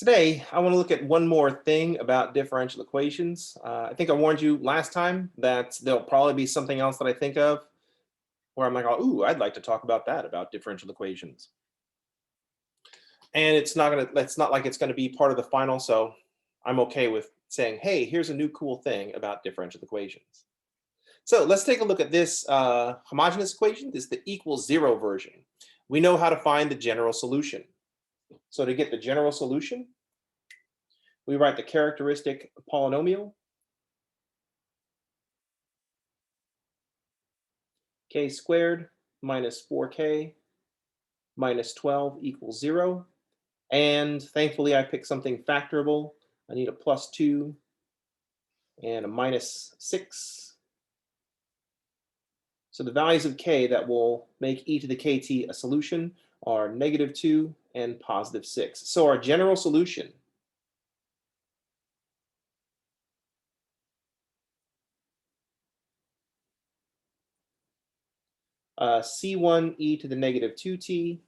Today, I want to look at one more thing about differential equations. I think I warned you last time that there'll probably be something else that I think of where I'm like, oh, ooh, I'd like to talk about that, about differential equations. And it's not like it's gonna be part of the final, so I'm okay with saying, hey, here's a new cool thing about differential equations. So let's take a look at this homogeneous equation. This is the equals zero version. We know how to find the general solution. So to get the general solution, we write the characteristic polynomial, k squared minus 4k minus 12 equals 0. And thankfully, I picked something factorable. I need a plus 2 and a minus 6. So the values of k that will make e to the kt a solution are -2 and +6. So our general solution c1 e to the -2t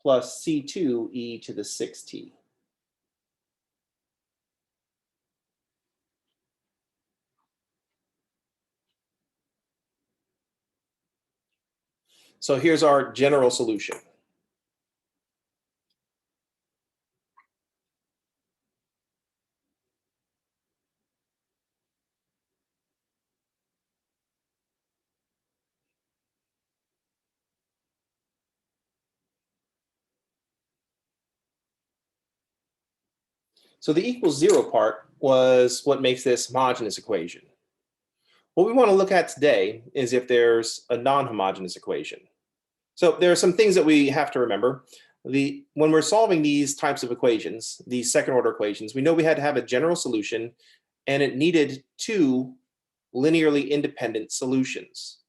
plus c2 e to the 6t. So here's our general solution. So the equals 0 part was what makes this homogeneous equation. What we want to look at today is if there's a non-homogeneous equation. So there are some things that we have to remember. When we're solving these types of equations, these second order equations, we know we had to have a general solution and it needed two linearly independent solutions.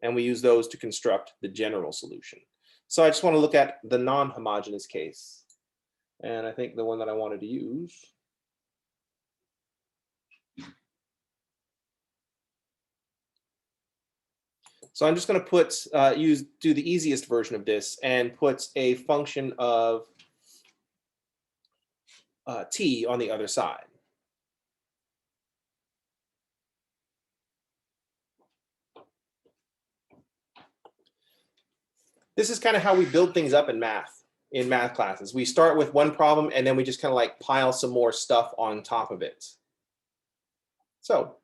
And we use those to construct the general solution. So I just want to look at the non-homogeneous case. And I think the one that I wanted to use so I'm just going to do the easiest version of this and put a function of t on the other side. This is kind of how we build things up in math classes. We start with one problem and then we just kind of like pile some more stuff on top of it. So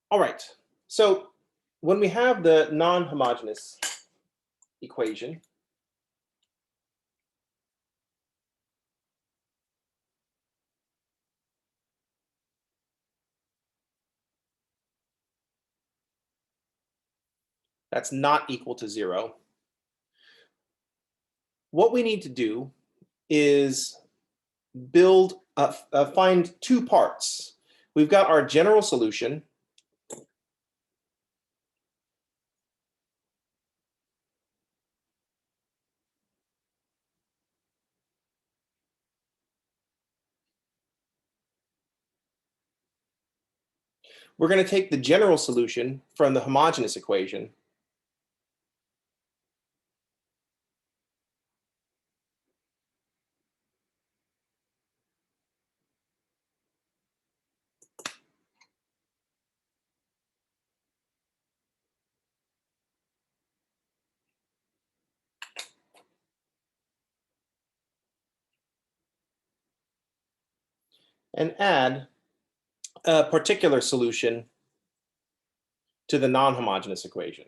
all right, so when we have the non-homogeneous equation, that's not equal to 0. What we need to do is find two parts. We've got our general solution. We're going to take the general solution from the homogeneous equation. And add a particular solution to the non-homogeneous equation.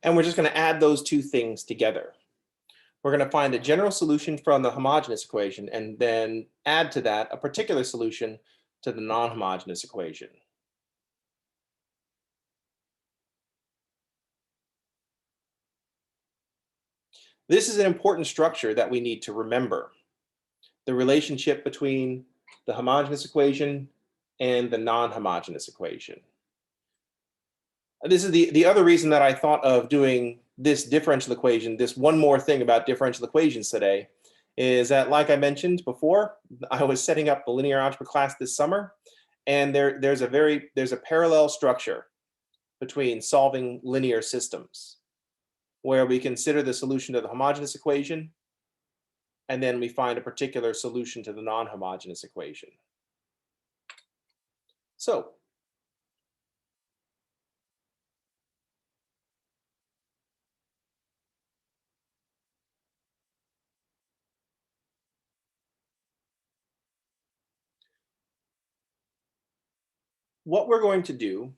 And we're just going to add those two things together. We're going to find a general solution from the homogeneous equation and then add to that a particular solution to the non-homogeneous equation. This is an important structure that we need to remember. The relationship between the homogeneous equation and the non-homogeneous equation. This is the other reason that I thought of doing this differential equation, this one more thing about differential equations today, is that, like I mentioned before, I was setting up the linear algebra class this summer, and there's a parallel structure between solving linear systems, where we consider the solution to the homogeneous equation, and then we find a particular solution to the non-homogeneous equation. So, what we're going to do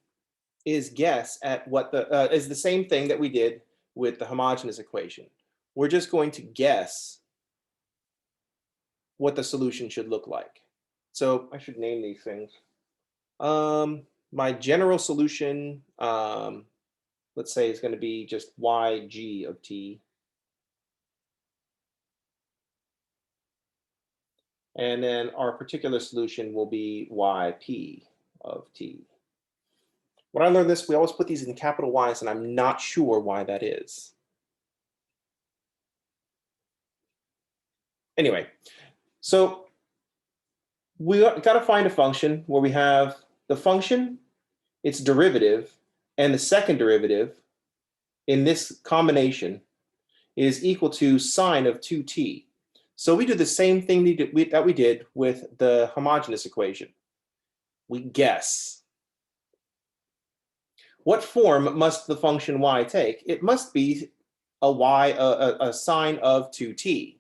is guess at what is the same thing that we did with the homogeneous equation. We're just going to guess what the solution should look like. So I should name these things. My general solution, let's say, is going to be just yg of t. And then our particular solution will be yp of t. When I learned this, we always put these in capital Y's, and I'm not sure why that is. Anyway, so we got to find a function where we have the function, its derivative, and the second derivative in this combination is equal to sine of 2t. So we do the same thing that we did with the homogeneous equation. We guess. What form must the function y take? It must be a sine of 2t,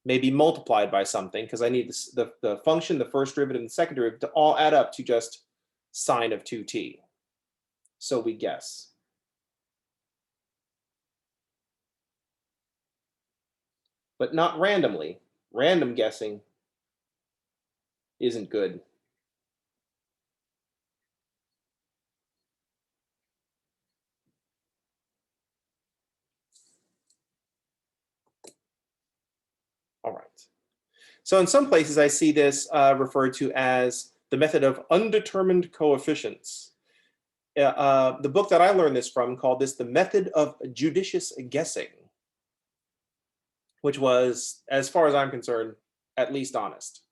maybe multiplied by something, because I need the function, the first derivative, and the second derivative to all add up to just sine of 2t. So we guess. But not randomly. Random guessing isn't good. All right. So in some places, I see this referred to as the method of undetermined coefficients. The book that I learned this from called this the method of judicious guessing, which was, as far as I'm concerned, at least honest.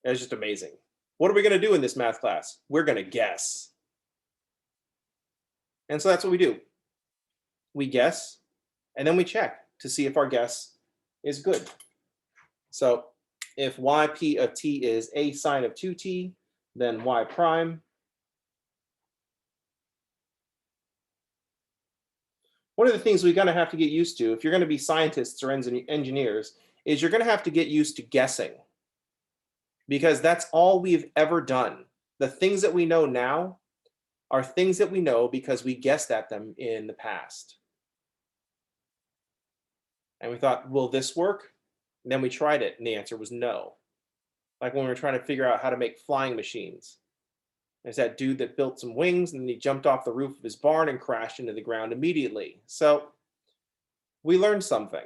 It's just amazing. What are we going to do in this math class? We're going to guess. And so that's what we do. We guess, and then we check to see if our guess is good. So if yp of t is a sine of 2t, then y prime. One of the things we're going to have to get used to, if you're going to be scientists or engineers, is you're going to have to get used to guessing. Because that's all we've ever done. The things that we know now are things that we know because we guessed at them in the past. And we thought, will this work? And then we tried it, and the answer was no. Like when we were trying to figure out how to make flying machines. There's that dude that built some wings, and then he jumped off the roof of his barn and crashed into the ground immediately. So we learned something.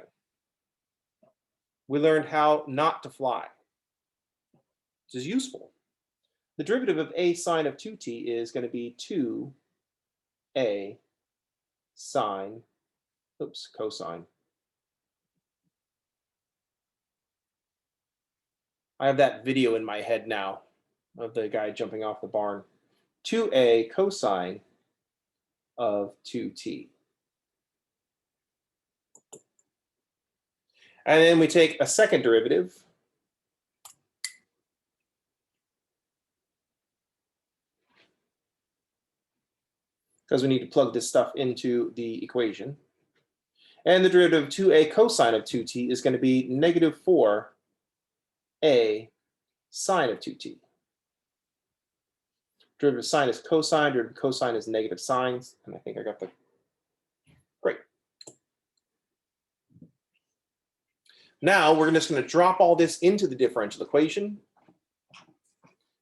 We learned how not to fly, which is useful. The derivative of a sine of 2t is going to be 2a sine, cosine. I have that video in my head now of the guy jumping off the barn. 2a cosine of 2t. And then we take a second derivative. Because we need to plug this stuff into the equation. And the derivative of 2a cosine of 2t is going to be negative 4a sine of 2t. Derivative of sine is cosine, derivative of cosine is negative sines, and I think I got the, great. Now we're just going to drop all this into the differential equation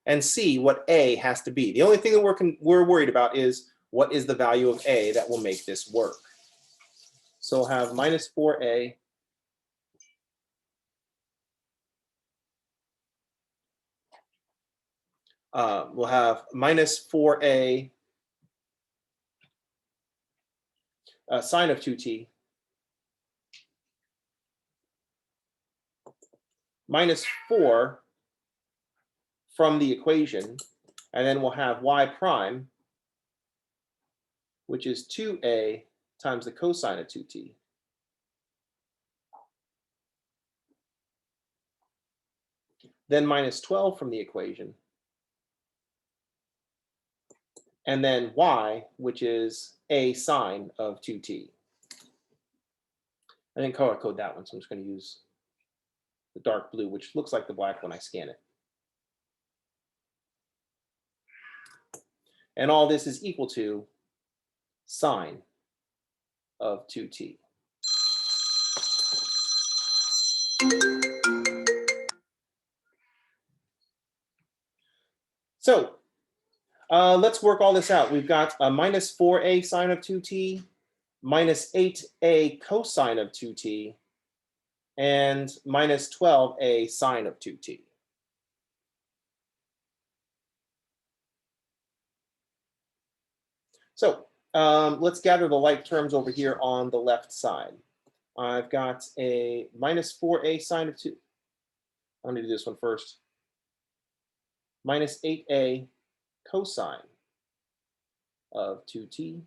and see what a has to be. The only thing that we're worried about is what is the value of a that will make this work. So we'll have minus 4a we'll have minus 4a sine of 2t minus 4 from the equation, and then we'll have y prime, which is 2a times the cosine of 2t. Then minus 12 from the equation, and then y, which is a sine of 2t. I didn't color code that one, so I'm just going to use the dark blue, which looks like the black when I scan it. And all this is equal to sine of 2t. So let's work all this out. We've got a minus 4a sine of 2t, minus 8a cosine of 2t, and minus 12a sine of 2t. So let's gather the like terms over here on the left side. I've got a minus 4a sine of 2. I'm going to do this one first. Minus 8a cosine of 2t.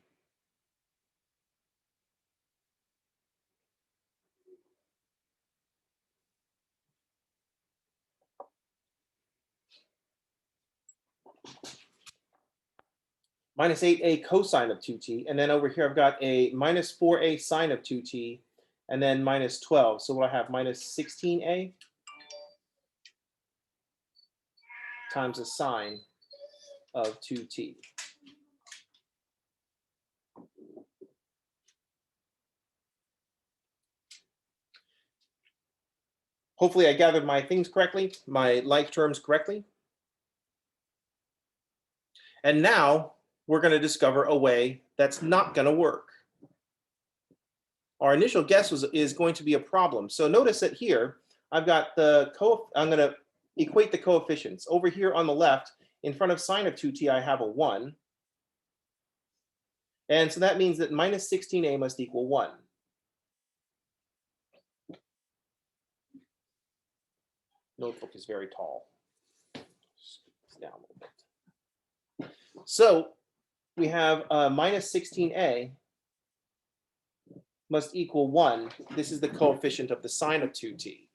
Minus 8a cosine of 2t. And then over here, I've got a minus 4a sine of 2t, and then minus 12. So what I have, minus 16a times the sine of 2t. Hopefully I gathered my things correctly, my like terms correctly. And now we're going to discover a way that's not going to work. Our initial guess is going to be a problem. So notice that here, I've got I'm going to equate the coefficients. Over here on the left, in front of sine of 2t, I have a 1. And so that means that minus 16a must equal 1. Notebook is very tall. Down a little bit. So we have minus 16a must equal 1. This is the coefficient of the sine of 2t.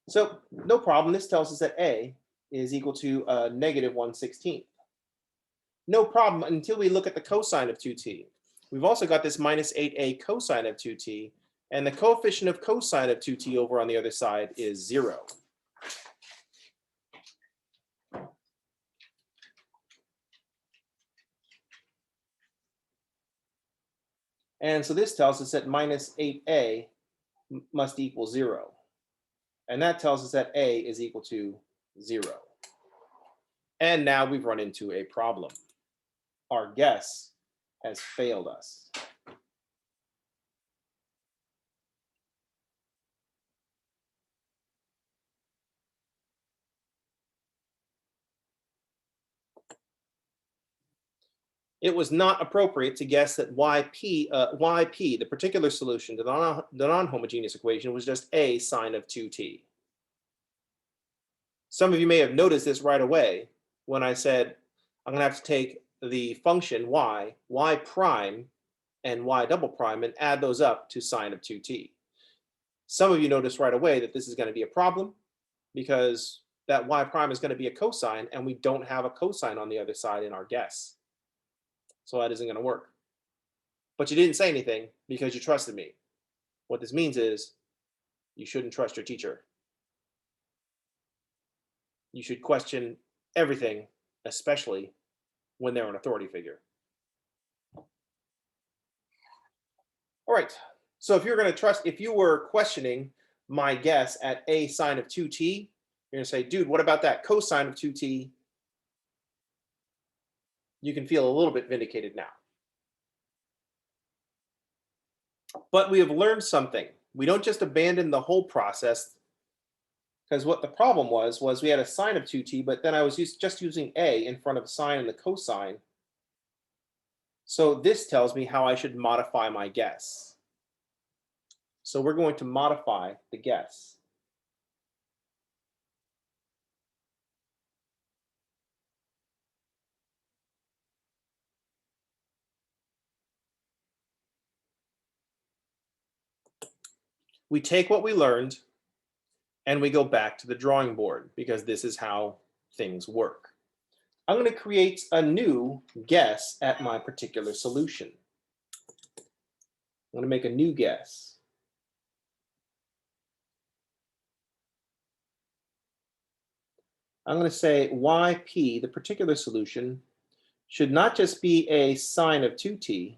So no problem. This tells us that a is equal to negative 1/16. No problem until we look at the cosine of 2t. We've also got this minus 8a cosine of 2t, and the coefficient of cosine of 2t over on the other side is 0. And so this tells us that minus 8a must equal 0. And that tells us that a is equal to 0. And now we've run into a problem. Our guess has failed us. It was not appropriate to guess that yp, the particular solution to the non-homogeneous equation, was just a sine of 2t. Some of you may have noticed this right away when I said I'm going to have to take the function y prime, and y double prime, and add those up to sine of 2t. Some of you noticed right away that this is going to be a problem because that y prime is going to be a cosine, and we don't have a cosine on the other side in our guess. So that isn't going to work. But you didn't say anything because you trusted me. What this means is you shouldn't trust your teacher. You should question everything, especially when they're an authority figure. All right. So if you're going to trust, if you were questioning my guess at a sine of 2t, you're going to say, dude, what about that cosine of 2t? You can feel a little bit vindicated now. But we have learned something. We don't just abandon the whole process. Because what the problem was we had a sine of 2t, but then I was just using a in front of the sine and the cosine. So this tells me how I should modify my guess. So we're going to modify the guess. We take what we learned and we go back to the drawing board because this is how things work. I'm going to create a new guess at my particular solution. I'm going to make a new guess. I'm going to say yp, the particular solution, should not just be a sine of 2t.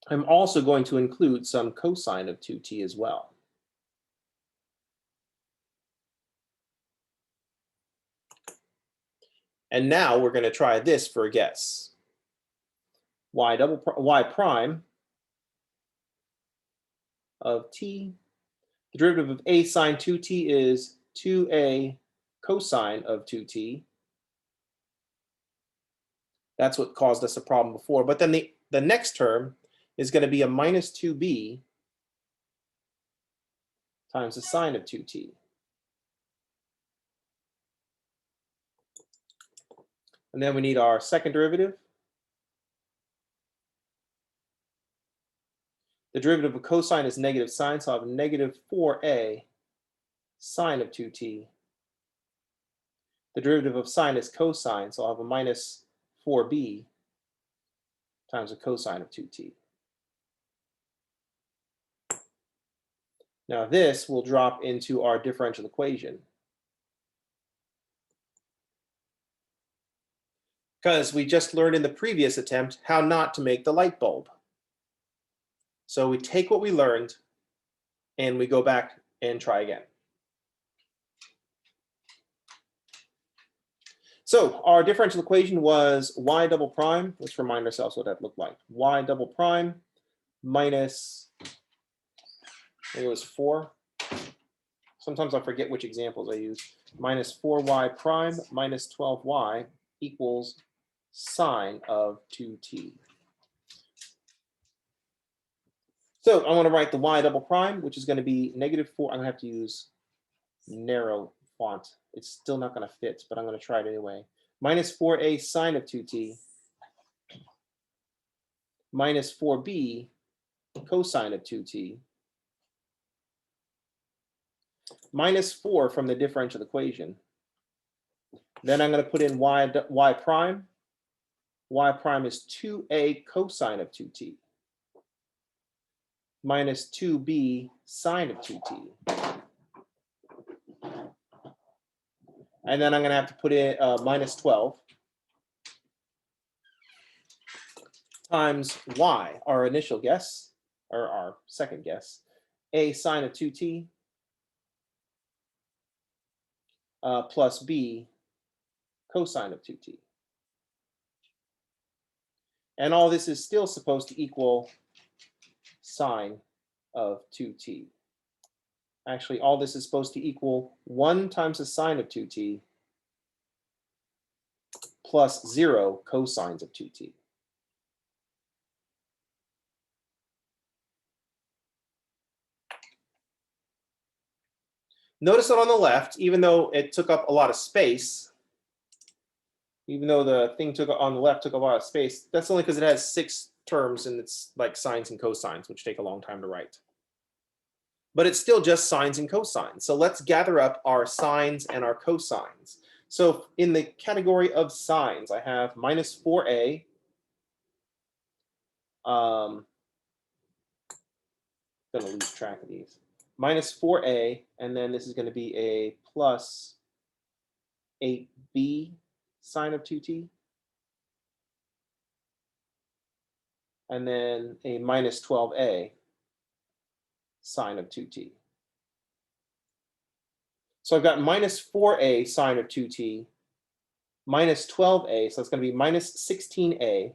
I'm also going to include some cosine of 2t as well. And now we're going to try this for a guess. Y prime of t. The derivative of a sine 2t is 2a cosine of 2t. That's what caused us a problem before. But then the next term is going to be a minus 2b times the sine of 2t. And then we need our second derivative. The derivative of cosine is negative sine, so I'll have negative 4a sine of 2t. The derivative of sine is cosine, so I'll have a minus 4b times the cosine of 2t. Now this will drop into our differential equation. Because we just learned in the previous attempt how not to make the light bulb. So we take what we learned and we go back and try again. So our differential equation was y double prime. Let's remind ourselves what that looked like. Y double prime minus, I think it was 4. Sometimes I forget which examples I use. Minus 4y prime minus 12y equals sine of 2t. So I want to write the y double prime, which is going to be negative 4. I'm going to have to use narrow font. It's still not going to fit, but I'm going to try it anyway. Minus 4a sine of 2t minus 4b cosine of 2t minus 4 from the differential equation. Then I'm going to put in y prime. Y prime is 2a cosine of 2t minus 2b sine of 2t. And then I'm going to have to put in minus 12 times y, our initial guess, or our second guess, a sine of 2t plus b cosine of 2t. And all this is still supposed to equal sine of 2t. Actually, all this is supposed to equal 1 times the sine of 2t plus 0 cosines of 2t. Notice that on the left, even though it took up a lot of space, even though the thing on the left took a lot of space, that's only because it has 6 terms and it's like sines and cosines, which take a long time to write. But it's still just sines and cosines. So let's gather up our sines and our cosines. So in the category of sines, I have minus 4a. I'm going to lose track of these. Minus 4a, and then this is going to be a plus 8b sine of 2t. And then a minus 12a sine of 2t. So I've got minus 4a sine of 2t, minus 12a, so it's going to be minus 16a,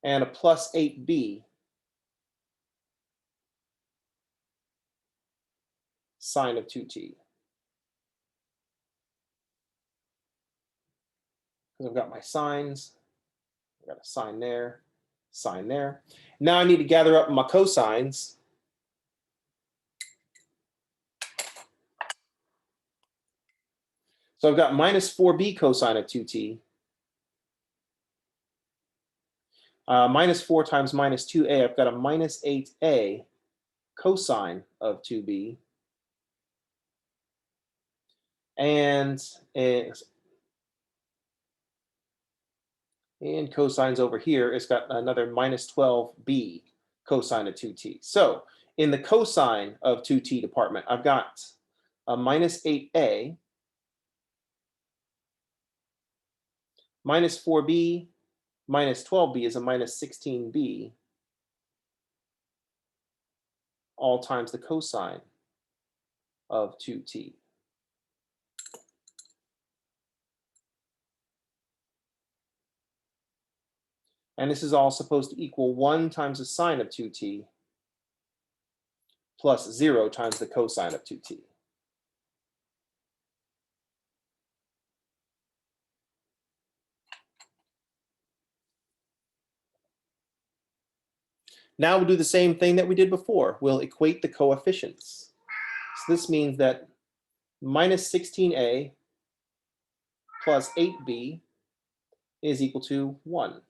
and a plus 8b sine of 2t. Because I've got my sines. I've got a sine there, sine there. Now I need to gather up my cosines. So I've got minus 4b cosine of 2t. Minus 4 times minus 2a, I've got a minus 8a cosine of 2b. And cosines over here, it's got another minus 12b cosine of 2t. So in the cosine of 2t department, I've got a minus 8a, minus 4b, minus 12b is a minus 16b, all times the cosine of 2t. And this is all supposed to equal 1 times the sine of 2t plus 0 times the cosine of 2t. Now we'll do the same thing that we did before. We'll equate the coefficients. So this means that minus 16a plus 8b is equal to 1.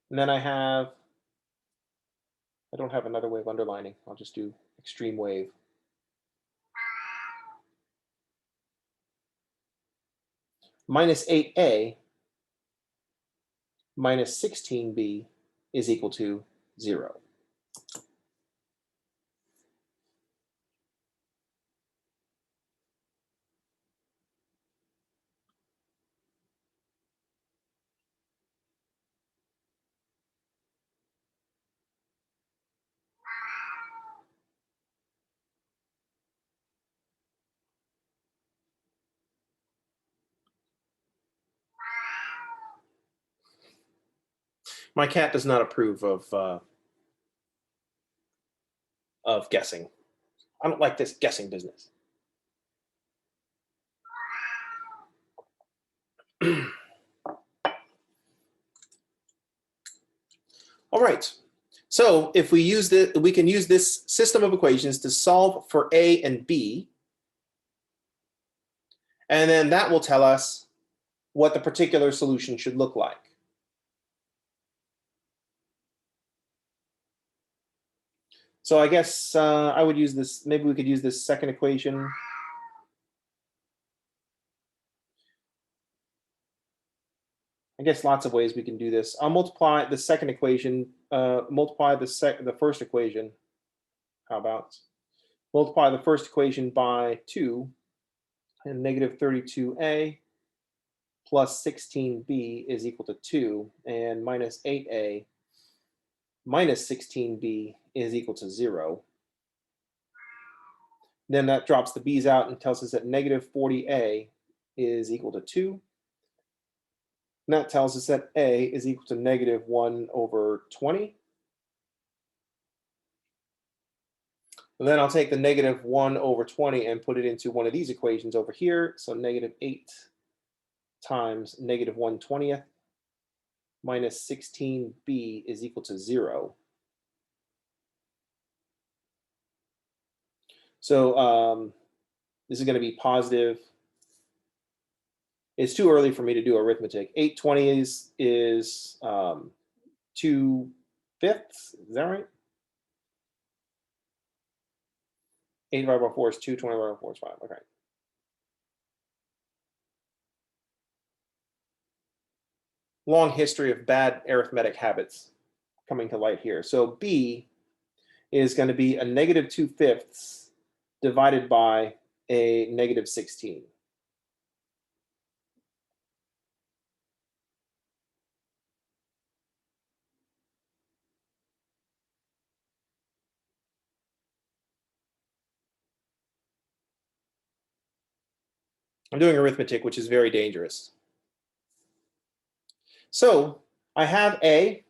And then I don't have another way of underlining. I'll just do extreme wave. Minus 8a minus 16b is equal to 0. My cat does not approve of guessing. I don't like this guessing business. All right. So if we use we can use this system of equations to solve for a and b, and then that will tell us what the particular solution should look like. So I guess I would use this. Maybe we could use this second equation. I guess lots of ways we can do this. I'll multiply the second equation, multiply the first equation. How about multiply the first equation by 2, and negative 32a plus 16b is equal to 2, and minus 8a minus 16b is equal to 0. Then that drops the b's out and tells us that negative 40a is equal to 2. And that tells us that a is equal to negative 1 over 20. And then I'll take the negative 1 over 20 and put it into one of these equations over here. So negative 8 times negative 1/20 minus 16b is equal to 0. So this is going to be positive. It's too early for me to do arithmetic. 8/20 is 2/5. Is that right? 8 divided by 4 is 2. 20 divided by 4 is 5. Okay. Long history of bad arithmetic habits coming to light here. So b is going to be a negative 2/5 divided by a negative 16. I'm doing arithmetic, which is very dangerous. So I have A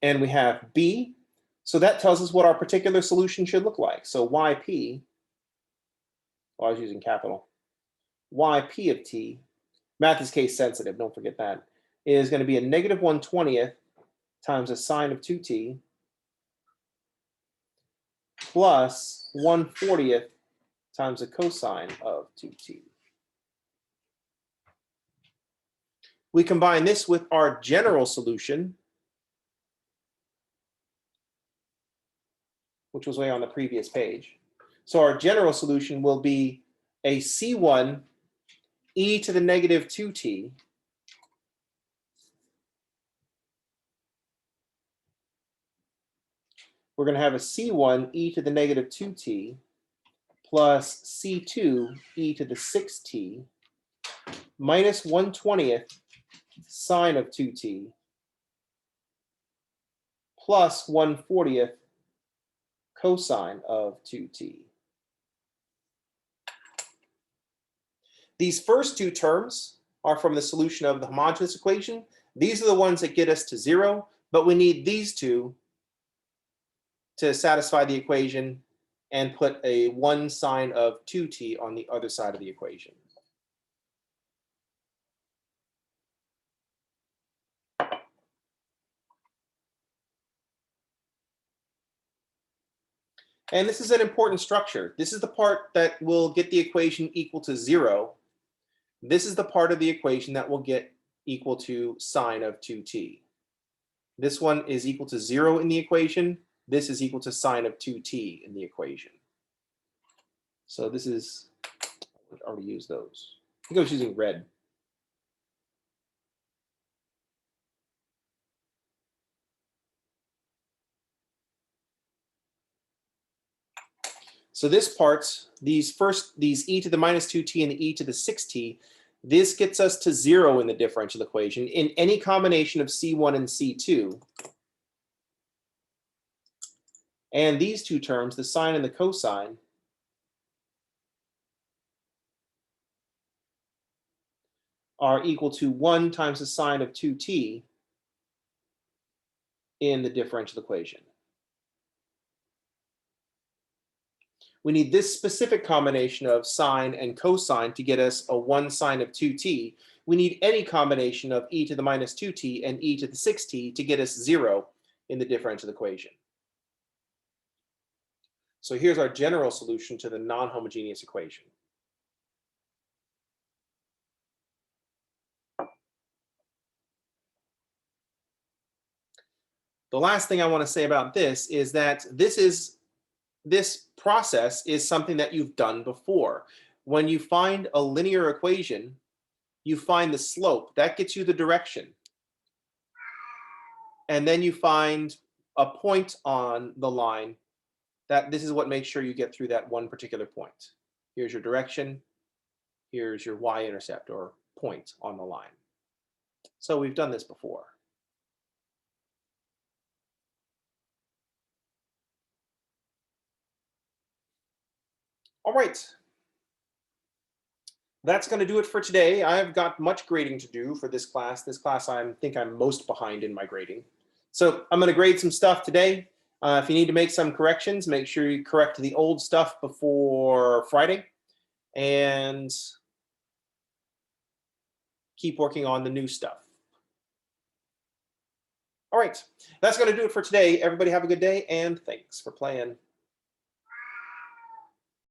and we have B. So that tells us what our particular solution should look like. So yp, well, I was using capital, yp of t, math is case sensitive, don't forget that, is going to be a negative 1/20th times a sine of 2t plus 1/40th times a cosine of 2t. We combine this with our general solution, which was way on the previous page. So our general solution will be a C1 e to the negative 2t we're going to have a C1 e to the negative 2t plus C2 e to the 6t minus 1/20th sine of 2t plus 1/40th cosine of 2t. These first two terms are from the solution of the homogeneous equation. These are the ones that get us to 0, but we need these two to satisfy the equation and put a 1 sine of 2t on the other side of the equation. And this is an important structure. This is the part that will get the equation equal to 0. This is the part of the equation that will get equal to sine of 2t. This one is equal to 0 in the equation. This is equal to sine of 2t in the equation. So this is, I already used those. I think I was using red. So this part, these e to the minus 2t and the e to the 6t, this gets us to 0 in the differential equation in any combination of C1 and C2. And these two terms, the sine and the cosine, are equal to 1 times the sine of 2t in the differential equation. We need this specific combination of sine and cosine to get us a 1 sine of 2t. We need any combination of e to the minus 2t and e to the 6t to get us 0 in the differential equation. So here's our general solution to the non-homogeneous equation. The last thing I want to say about this is that this process is something that you've done before. When you find a linear equation, you find the slope. That gets you the direction. And then you find a point on the line. This is what makes sure you get through that one particular point. Here's your direction. Here's your y-intercept or point on the line. So we've done this before. All right. That's going to do it for today. I've got much grading to do for this class. This class I think I'm most behind in my grading. So I'm going to grade some stuff today. If you need to make some corrections, make sure you correct the old stuff before Friday. And keep working on the new stuff. All right, that's going to do it for today. Everybody have a good day, and thanks for playing.